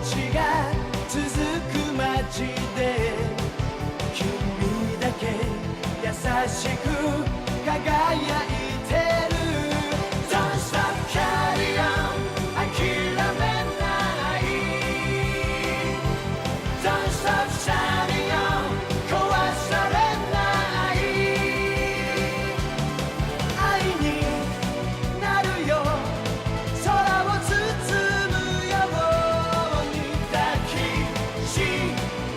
ちが続く街で君だけ優しく輝いてる Don't stop carry on 諦めない Don't stop shining on 壊されない愛になるよ空を包むように抱きし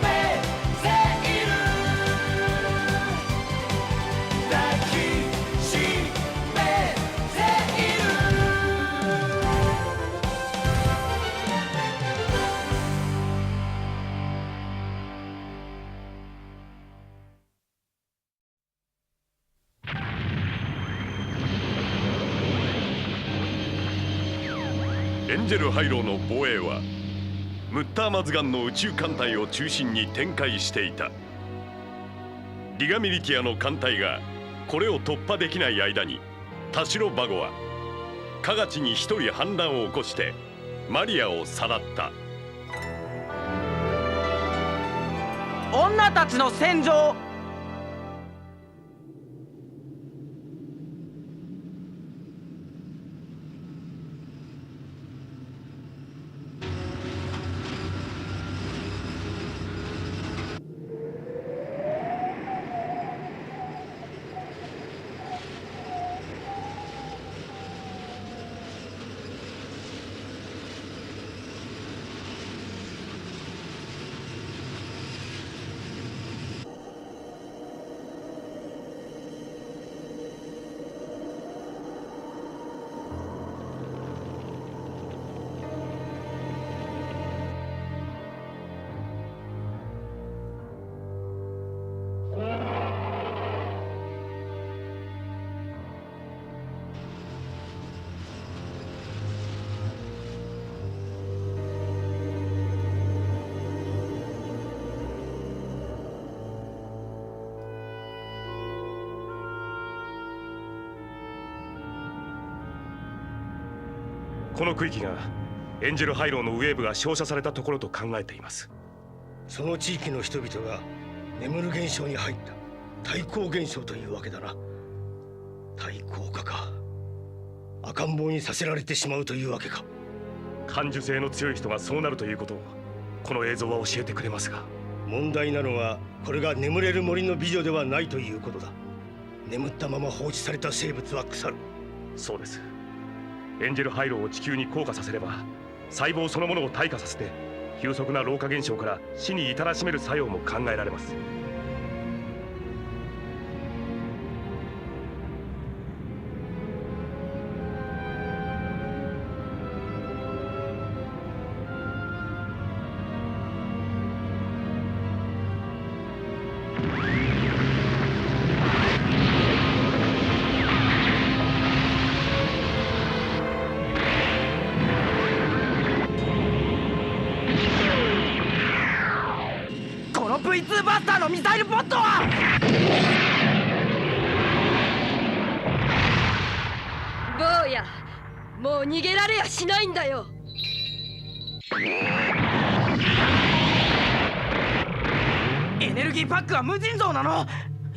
めている抱きしめているエンジェルハイローの防衛はムッターマズガンの宇宙艦隊を中心に展開していた。リガミリティアの艦隊がこれを突破できない間にタシロバゴはカガチに一人反乱を起こしてマリアをさらった。女たちの戦場。この区域がエンジェルハイローのウェーブが照射されたところと考えています。その地域の人々が眠る現象に入った対抗現象というわけだな。対抗化か。赤ん坊にさせられてしまうというわけか。感受性の強い人がそうなるということをこの映像は教えてくれますが、問題なのはこれが眠れる森の美女ではないということだ。眠ったまま放置された生物は腐る。そうです。エンジェルハイローを地球に降下させれば細胞そのものを退化させて急速な老化現象から死に至らしめる作用も考えられます。V2 バスターのミサイルポットは坊や、もう逃げられやしないんだよ。エネルギーパックは無尽蔵なの。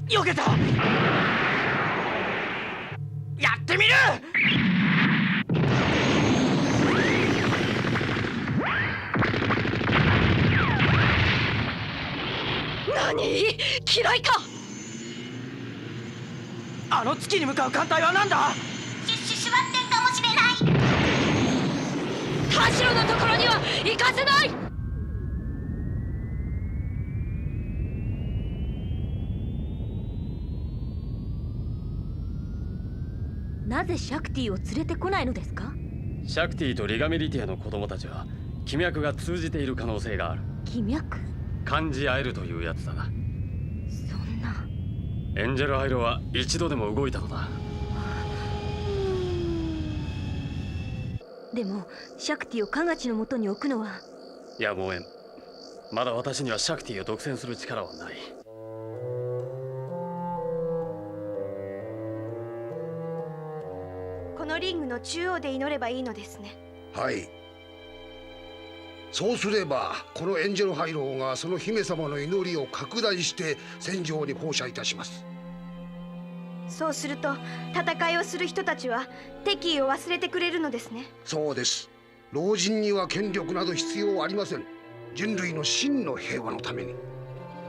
避けた。やってみる。何？嫌いか？あの月に向かう艦隊は何だ？シュワッテンかもしれない。田代のところには行かせない。なぜシャクティを連れてこないのですか？シャクティとリガメリティアの子供たちは気脈が通じている可能性がある。気脈？感じ合えるというやつだな。そんな。エンジェルハイロは一度でも動いたのだ。でもシャクティをカガチのもとに置くのは。やむを得ん。まだ私にはシャクティを独占する力はない。このリングの中央で祈ればいいのですね。はい。そうすればこのエンジェルハイローがその姫様の祈りを拡大して戦場に放射いたします。そうすると戦いをする人たちは敵意を忘れてくれるのですね。そうです。老人には権力など必要ありません。人類の真の平和のために。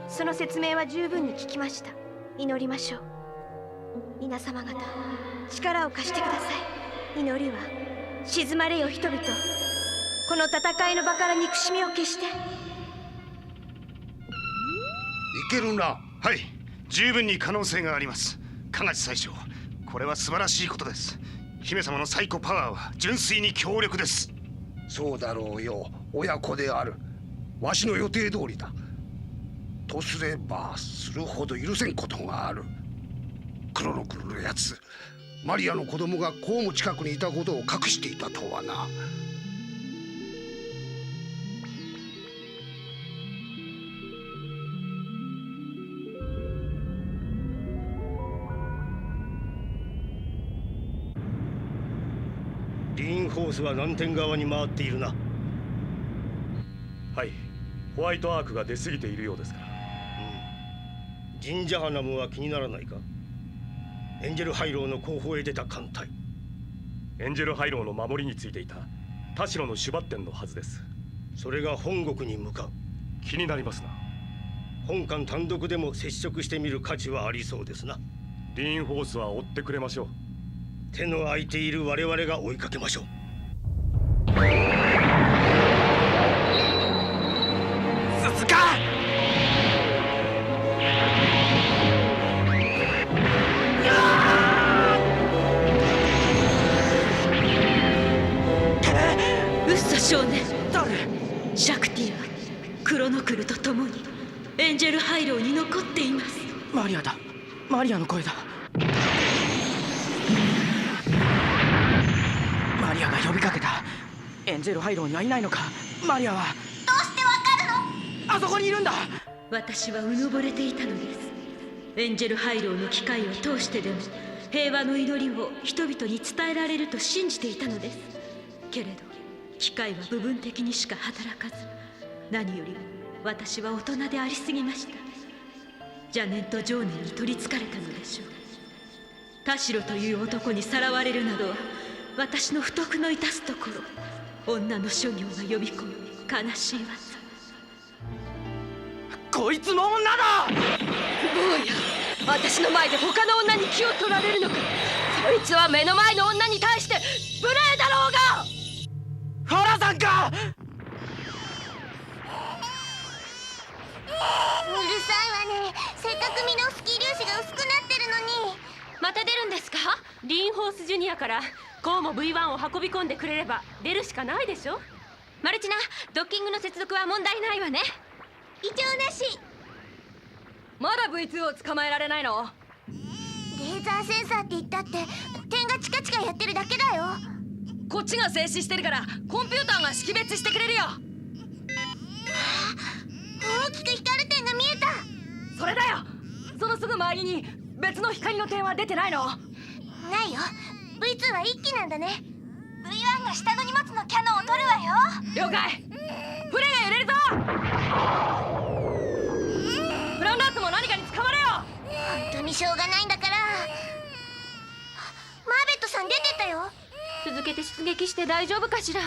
その説明は十分に聞きました。祈りましょう。皆様方、力を貸してください。祈りは静まれよ人々。この戦いの場から憎しみを消して。いけるな。はい、十分に可能性があります。加賀地宰相、これは素晴らしいことです。姫様のサイコパワーは純粋に強力です。そうだろうよ。親子である。わしの予定通りだ。とすればするほど許せんことがある。クロノクルのやつ、マリアの子供が公務近くにいたことを隠していたとはな。リーンホースは南天側に回っているな。はい、ホワイトアークが出過ぎているようですから。ジンジャハナムは気にならないか。エンジェルハイローの後方へ出た艦隊。エンジェルハイローの守りについていた田代のシュバッテンのはずです。それが本国に向かう。気になりますな。本艦単独でも接触してみる価値はありそうですな。リーンホースは追ってくれましょう。手の空いている我々が追いかけましょう。鈴鹿！ウッソ少年、誰？シャクティはクロノクルと共にエンジェルハイローに残っています。マリアだ。マリアの声だ。マリアが呼びかけた。エンジェルハイローにはいないのか。マリアはどうしてわかるの？あそこにいるんだ。私はうぬぼれていたのです。エンジェルハイローの機械を通してでも平和の祈りを人々に伝えられると信じていたのです。けれど機械は部分的にしか働かず、何よりも私は大人でありすぎました。邪念と情念に取りつかれたのでしょう。田代という男にさらわれるなどは私の不徳の致すところ。女の諸行が呼び込む悲しい技。こいつも女だ。坊や、私の前で他の女に気を取られるのか。そいつは目の前の女に対して無礼だろうが。ファラさんか。うるさいわね。せっかくミノフスキー粒子が薄くなってるのに。また出るんですか？リーンホースジュニアからこうも V1 を運び込んでくれれば出るしかないでしょ。マルチナ、ドッキングの接続は問題ないわね。異常なし。まだ V2 を捕まえられないの？レーザーセンサーって言ったって点がチカチカやってるだけだよ。こっちが静止してるからコンピューターが識別してくれるよ。大きく光る点が見えた。それだよ。そのすぐ周りに別の光の点は出てないの？ないよ。 V2 は1機なんだね。 V1 が下の荷物のキャノンを取るわよ。了解。船が揺れるぞ。フランダースも何かに捕まれよ。本当にしょうがないんだから。マーベットさん出てたよ。続けて出撃して大丈夫かしら。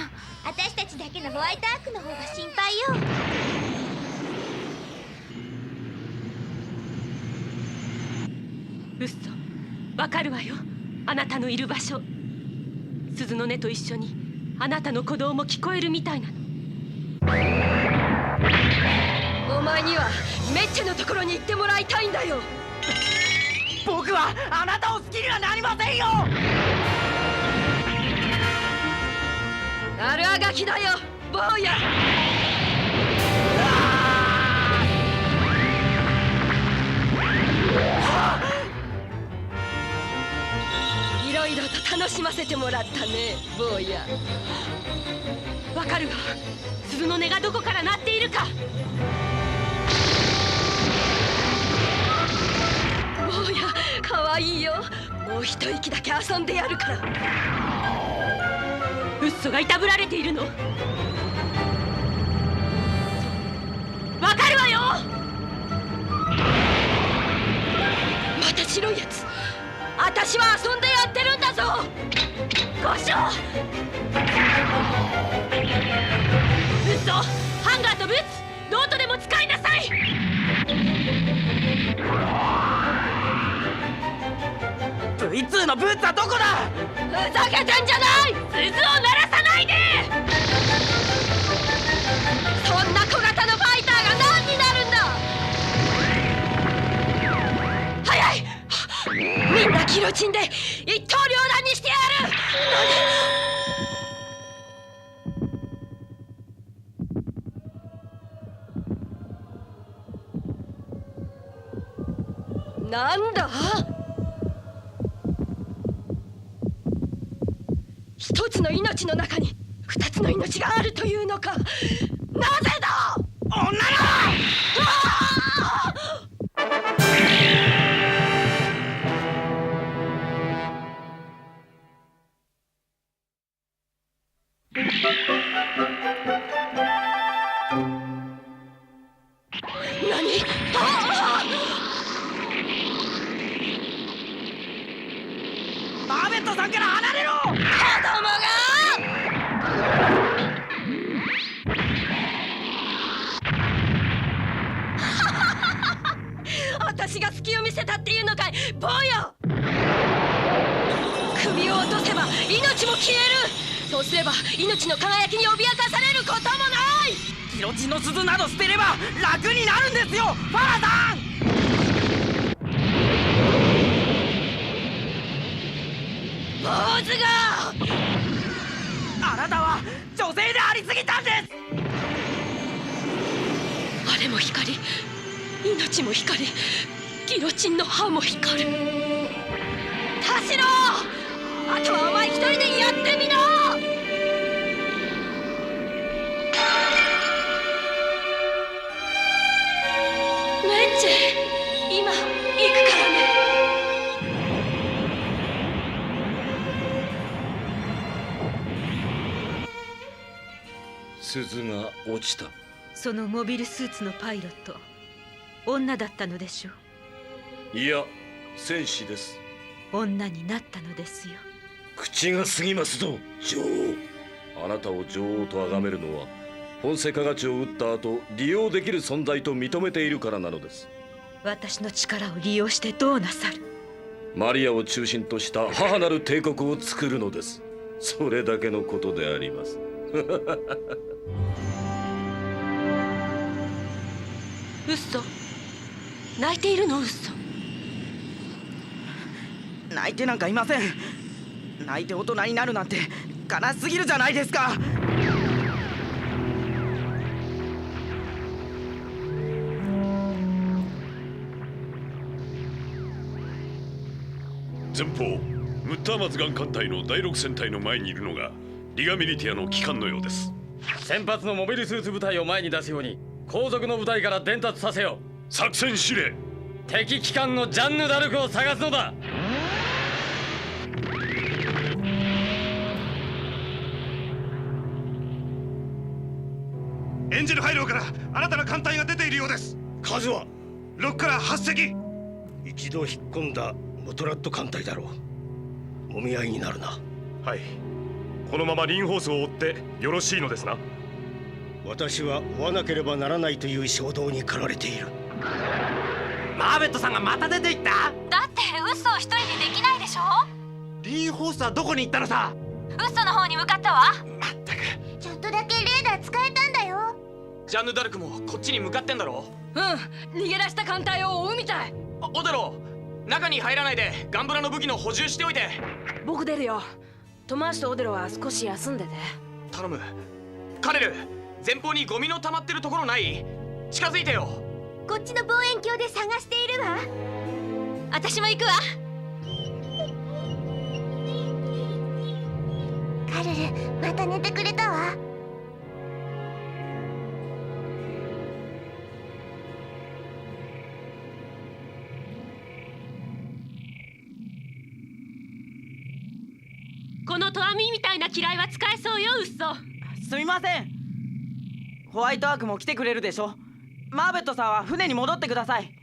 私たちだけのホワイトアークの方が心配よ。うっそ、わかるわよ。あなたのいる場所。鈴の音と一緒にあなたの鼓動も聞こえるみたいなの。お前にはメッチェのところに行ってもらいたいんだよ。僕はあなたを好きにはなりませんよ。悪あがきだよ、坊や。いろいろと楽しませてもらったね、坊や。わかるわ。鈴の音がどこから鳴っているか。坊や、かわいいよ。もう一息だけ遊んでやるから。ウッソがいたぶられているの。私は遊んでやってるんだぞ。五章ウッソ、ハンガーとブーツどうとでも使いなさい。V2 のブーツはどこだ。ふざけてんじゃない。鈴を鳴らさないで。そんな小型のファイターが何になるんだ。早い、みんなギロチンで一刀両断にしてやる。なんだ。一つの命の中に二つの命があるというのか。なぜだ女の。何。マーベットさんから離れろ。子供が。私が隙を見せたっていうのかい、坊よ。首を落とせば命も消える。そうすれば命の輝きに脅かされることもない。ギロチンの鈴など捨てれば楽になるんですよ、ファラさん。坊主が。あなたは女性でありすぎたんです。あれも光、命も光、ギロチンの歯も光る。田代、あとはお前一人でやってみろ。メッチェ、今行くからね。鈴が落ちた。そのモビルスーツのパイロット、女だったのでしょう。いや、戦士です。女になったのですよ。口が過ぎますぞ、女王。あなたを女王と崇めるのはフォンセカガチを撃った後利用できる存在と認めているからなのです。私の力を利用してどうなさる。マリアを中心とした母なる帝国を作るのです。それだけのことであります。ウッソ、泣いているのウッソ。泣いてなんかいません。泣いて大人になるなんて悲しすぎるじゃないですか。前方ムッターマズガン艦隊の第6戦隊の前にいるのがリガミリティアの機関のようです。先発のモビルスーツ部隊を前に出すように後続の部隊から伝達させよう。作戦指令。敵機関のジャンヌ・ダルクを探すのだ。エンジェルハイローから新たな艦隊が出ているようです。数は6から8隻。一度引っ込んだモトラット艦隊だろう。もみ合いになるな。はい、このままリンホースを追ってよろしいのですな。私は追わなければならないという衝動に駆られている。マーベットさんがまた出ていった。だってウッソを一人でできないでしょ。リンホースはどこに行ったのさ。ウッソの方に向かったわ。まったく。ちょっとだけレーダー使えたんだよ。ジャンヌ・ダルクもこっちに向かってんだろ。逃げ出した艦隊を追うみたい。オデロ、中に入らないでガンブラの武器の補充しておいて。僕出るよ。トマーシとオデロは少し休んでて。頼む。カレル、前方にゴミの溜まってるところない？近づいてよ。こっちの望遠鏡で探しているわ。私も行くわ。カレル、また寝てくれたわ。このトアミみたいな機雷は使えそうよウッソ。すみません。ホワイトアークも来てくれるでしょ。マーベットさんは船に戻ってください。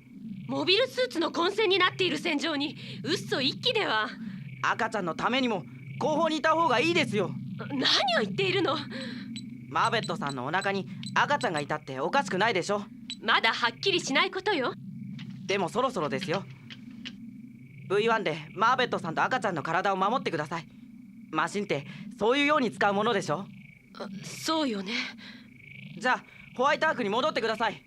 モビルスーツの混戦になっている戦場にウッソ一機では。赤ちゃんのためにも後方にいた方がいいですよ。何を言っているの。マーベットさんのお腹に赤ちゃんがいたっておかしくないでしょ。まだはっきりしないことよ。でもそろそろですよ。 V1 でマーベットさんと赤ちゃんの体を守ってください。マシンってそういうように使うものでしょ。そうよね。じゃあホワイトアークに戻ってください。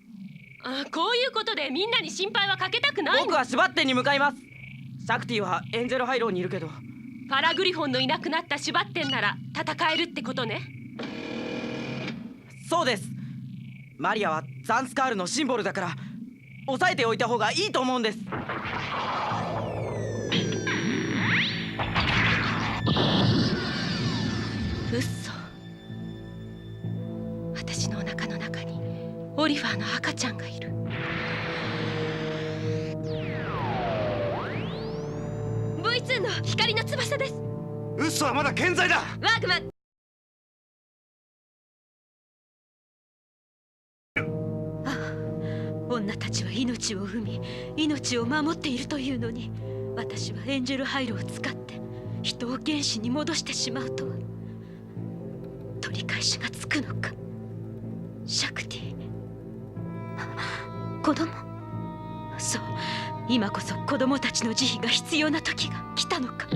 こういうことでみんなに心配はかけたくないの。僕はシュバッテンに向かいます。シャクティはエンジェルハイローにいるけど。パラグリフォンのいなくなったシュバッテンなら戦えるってことね。そうです。マリアはザンスカールのシンボルだから抑えておいた方がいいと思うんです。うっそ。私のお腹の中にオリファーの赤ちゃんがいる。V2 の光の翼です。ウッソはまだ健在だ。ワーグマン。女たちは命を生み命を守っているというのに、私はエンジェルハイロを使って人を原始に戻してしまうとは。取り返しがつくのか。シャクティ、子供。そう、今こそ子供たちの慈悲が必要な時が来たのか。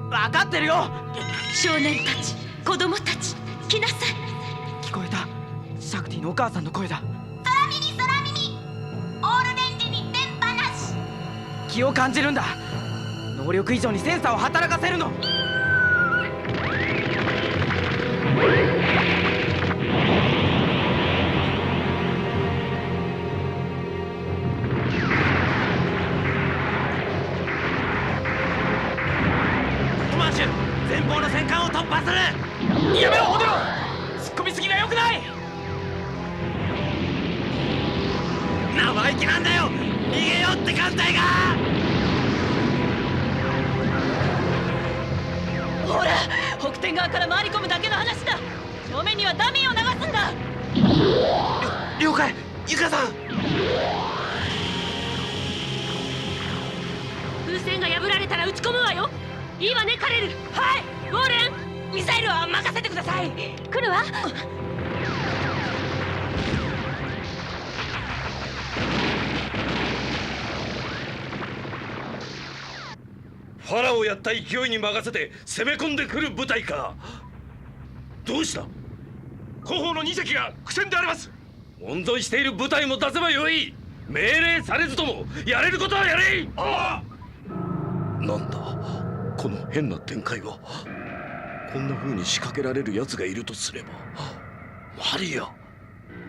分かってるよ。少年たち、子供たち、来なさい。聞こえた。シャクティのお母さんの声だ。空耳空耳、オールレンジに電波なし。気を感じるんだ。能力以上にセンサーを働かせるの。前方の戦艦を突破する。やめろオデロ、突っ込みすぎが良くない。生意気なんだよ。逃げよって艦隊が。ほら、北天側から回り込むだけの話だ。正面にはダミーを流すんだ。了解、ユカさん。風船が破られたら撃ち込むわよ。いいわねカレル。はい、ウォーレン。ミサイルは任せてください。来るわ。ファラをやった勢いに任せて攻め込んでくる部隊か。どうした。後方の2隻が苦戦であります。温存している部隊も出せばよい。命令されずともやれることはやれ。なんだこの変な展開は。こんな風に仕掛けられる奴がいるとすればマリア。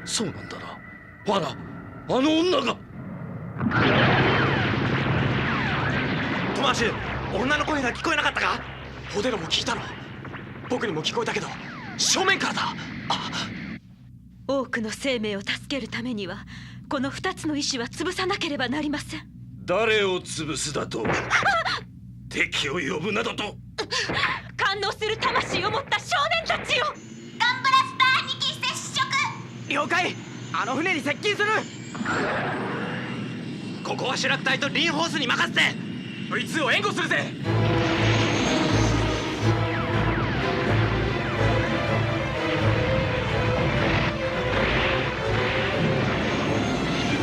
そうなんだな。ファラ、あの女が。トマーシュ、女の声が聞こえなかったか。ホデロも聞いたの。僕にも聞こえたけど正面からだ。多くの生命を助けるためにはこの2つの意志は潰さなければなりません。誰を潰すだと。敵を呼ぶなどと。感動する魂を持った少年たちよ。ガンブラスター2機接触。了解。あの船に接近する。ここはシュラク隊とリンホースに任せて V2 を援護するぜ。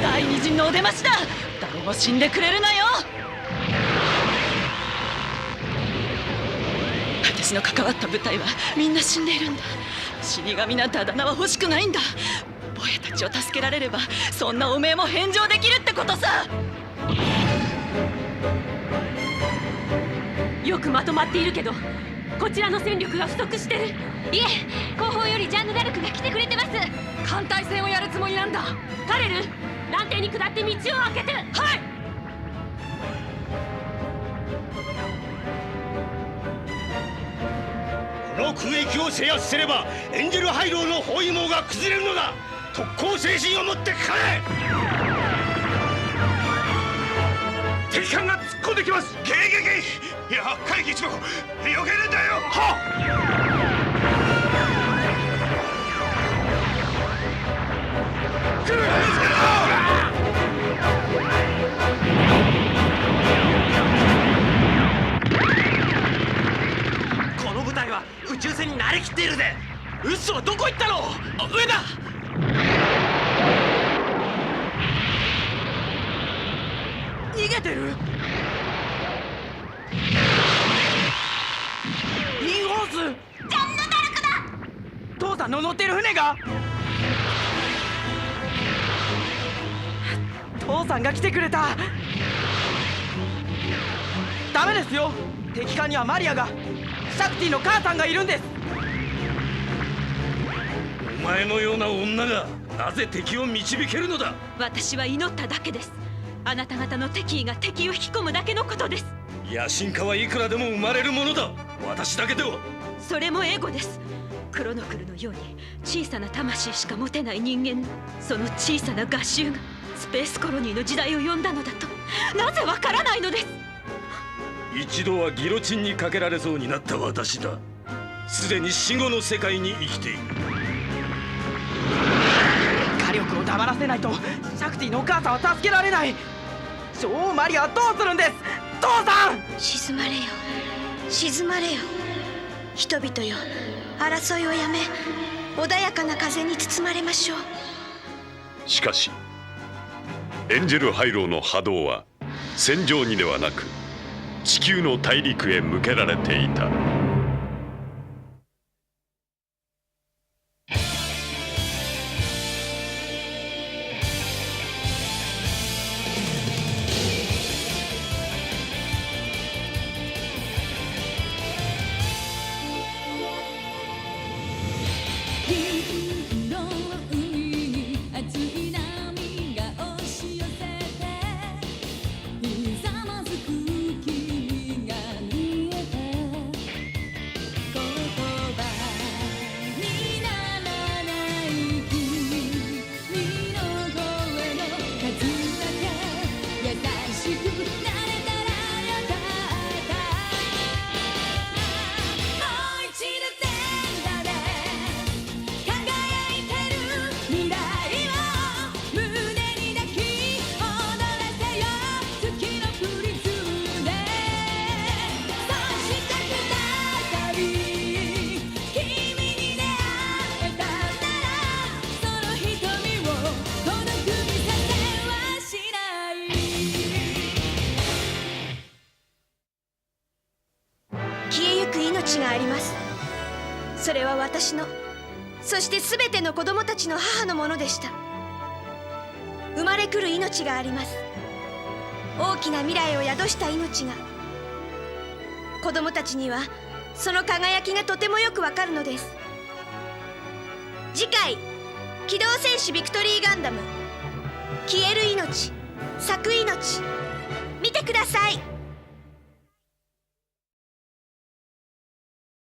第二陣のお出ましだ。誰も死んでくれるなよ。私の関わった部隊はみんな死んでいるんだ。死神なんてあだ名は欲しくないんだ。ボヤたちを助けられればそんなおめえも返上できるってことさ。よくまとまっているけどこちらの戦力が不足してる。いえ、後方よりジャンヌ・ダルクが来てくれてます。艦隊戦をやるつもりなんだ。カレル、艦艇に下って道を開けて。はい。この空域を制圧すればエンジェルハイローの包囲網が崩れるのだ。特攻精神を持ってかかれ。敵艦が突っ込んできます。ゲイいや会議長避けるんだよ。来る。この部隊は宇宙船に慣れきっているぜ。ウッソはどこ行ったの？上だ。逃げてる。インホース。ジャンヌ・ダルクだ。父さんの乗ってる船が。父さんが来てくれた。ダメですよ。敵艦にはマリアが、シャクティの母さんがいるんです。お前のような女がなぜ敵を導けるのだ。私は祈っただけです。あなた方の敵意が敵を引き込むだけのことです。野心家はいくらでも生まれるものだ。私だけでは。それもエゴです。クロノクルのように小さな魂しか持てない人間のその小さな合衆がスペースコロニーの時代を呼んだのだとなぜわからないのです。一度はギロチンにかけられそうになった私だ。すでに死後の世界に生きている。火力を黙らせないとシャクティのお母さんは助けられない。女王マリアはどうするんです。父さん。静まれよ、静まれよ。人々よ、争いをやめ穏やかな風に包まれましょう。しかしエンジェルハイローの波動は戦場にではなく地球の大陸へ向けられていた。それは私の、そして全ての子供たちの母のものでした。生まれ来る命があります。大きな未来を宿した命が。子供たちにはその輝きがとてもよくわかるのです。次回、機動戦士ビクトリーガンダム消える命、咲く命、見てください。